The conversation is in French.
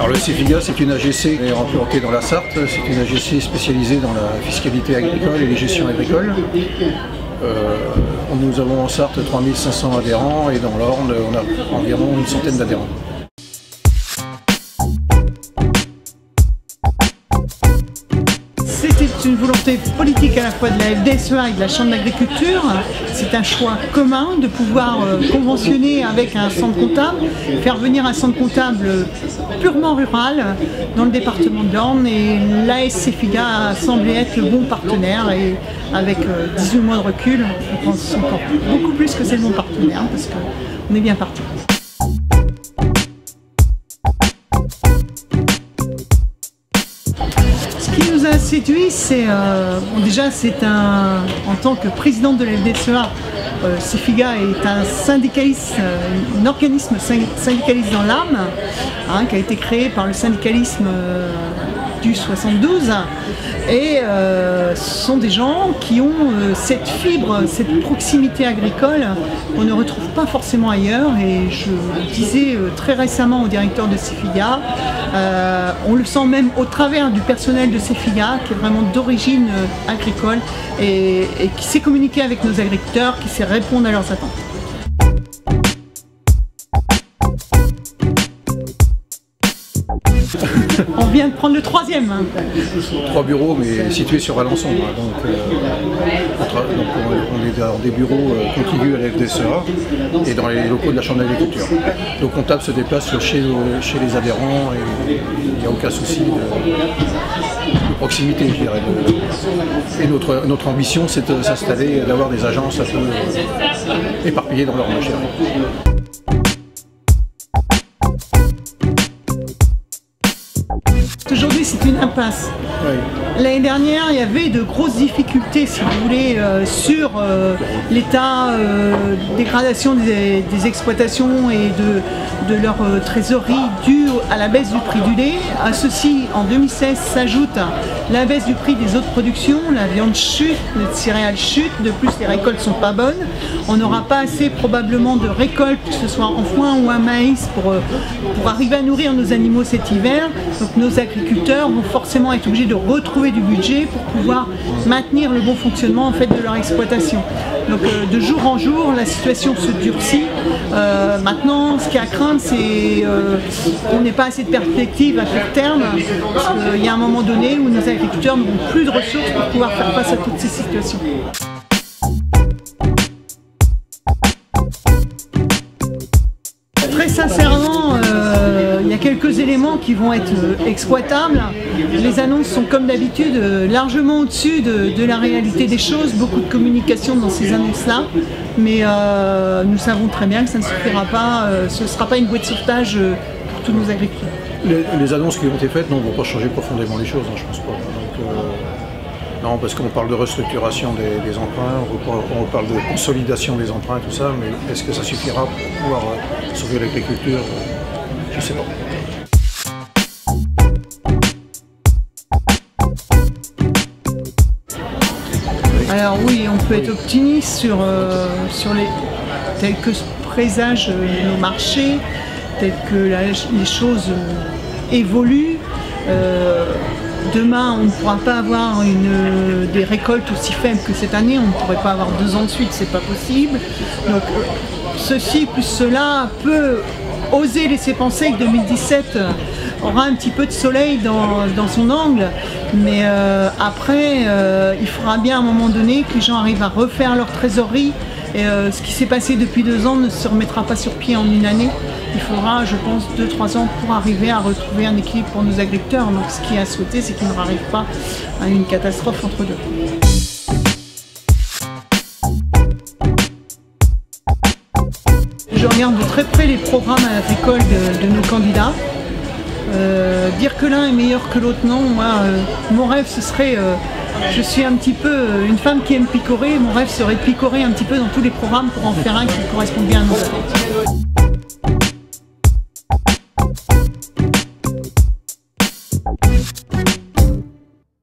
Alors le CEFIGA, c'est une AGC implantée dans la Sarthe, c'est une AGC spécialisée dans la fiscalité agricole et les gestions agricoles. Nous avons en Sarthe 3500 adhérents et dans l'Orne, on a environ une centaine d'adhérents. C'est une volonté politique à la fois de la FDSEA et de la Chambre d'agriculture. C'est un choix commun de pouvoir conventionner avec un centre comptable, faire venir un centre comptable purement rural dans le département de l'Orne, et l'AS CEFIGA a semblé être le bon partenaire, et avec 18 mois de recul, je pense encore beaucoup plus que c'est le bon partenaire parce qu'on est bien parti. Ce qui nous a séduit, c'est déjà en tant que présidente de la FDSEA, CEFIGA est un syndicaliste, un organisme syndicaliste dans l'âme, qui a été créé par le syndicalisme du 72, et ce sont des gens qui ont cette fibre, cette proximité agricole qu'on ne retrouve pas forcément ailleurs. Et je le disais très récemment au directeur de CEFIGA, on le sent même au travers du personnel de CEFIGA qui est vraiment d'origine agricole et qui sait communiquer avec nos agriculteurs, qui sait répondre à leurs attentes. On vient de prendre le 3e. 3 bureaux, mais situés sur Alençon. Donc on est dans des bureaux contigus à la FDSEA et dans les locaux de la Chambre d'agriculture. Nos comptables se déplacent chez les adhérents et il n'y a aucun souci de proximité, je dirais. Et notre ambition, c'est de s'installer, d'avoir des agences un peu éparpillées dans leur marché. Aujourd'hui, c'est une impasse. Oui. L'année dernière, il y avait de grosses difficultés, si vous voulez, sur l'état dégradation des exploitations et de leur trésorerie due à la baisse du prix du lait. À ceci, en 2016, s'ajoute la baisse du prix des autres productions, la viande chute, les céréales chutent, de plus les récoltes ne sont pas bonnes. On n'aura pas assez probablement de récoltes, que ce soit en foin ou en maïs, pour arriver à nourrir nos animaux cet hiver. Donc nos agriculteurs vont forcément être obligés de retrouver du budget pour pouvoir maintenir le bon fonctionnement en fait de leur exploitation. Donc de jour en jour, la situation se durcit. Maintenant, ce qui est à craindre, c'est qu'on n'ait pas assez de perspectives à court terme, parce qu'il y a un moment donné où nos agriculteurs n'auront plus de ressources pour pouvoir faire face à toutes ces situations. Très sincèrement, il y a quelques éléments qui vont être exploitables. Les annonces sont comme d'habitude largement au-dessus de la réalité des choses, beaucoup de communication dans ces annonces-là, mais nous savons très bien que ça ne suffira pas, ce ne sera pas une bouée de sauvetage pour tous nos agriculteurs. Les annonces qui ont été faites ne vont pas changer profondément les choses, je pense pas. Donc, non, parce qu'on parle de restructuration des emprunts, on parle de consolidation des emprunts, tout ça, mais est-ce que ça suffira pour pouvoir sauver l'agriculture? Je ne sais pas. Alors oui, on peut être optimiste sur tels que présagent nos marchés, tels que les choses évoluent. Demain, on ne pourra pas avoir des récoltes aussi faibles que cette année, on ne pourrait pas avoir 2 ans de suite, c'est pas possible. Donc ceci plus cela peut oser laisser penser que 2017 aura un petit peu de soleil dans son angle, mais après il faudra bien à un moment donné que les gens arrivent à refaire leur trésorerie. Et ce qui s'est passé depuis 2 ans ne se remettra pas sur pied en une année. Il faudra, je pense, 2-3 ans pour arriver à retrouver un équilibre pour nos agriculteurs. Donc ce qui est à souhaiter, c'est qu'il ne arrive pas à une catastrophe entre deux. Je regarde de très près les programmes agricoles de nos candidats. Dire que l'un est meilleur que l'autre, non. Moi, mon rêve, ce serait... je suis un petit peu une femme qui aime picorer. Mon rêve serait de picorer un petit peu dans tous les programmes pour en faire un qui correspond bien à nos attentes.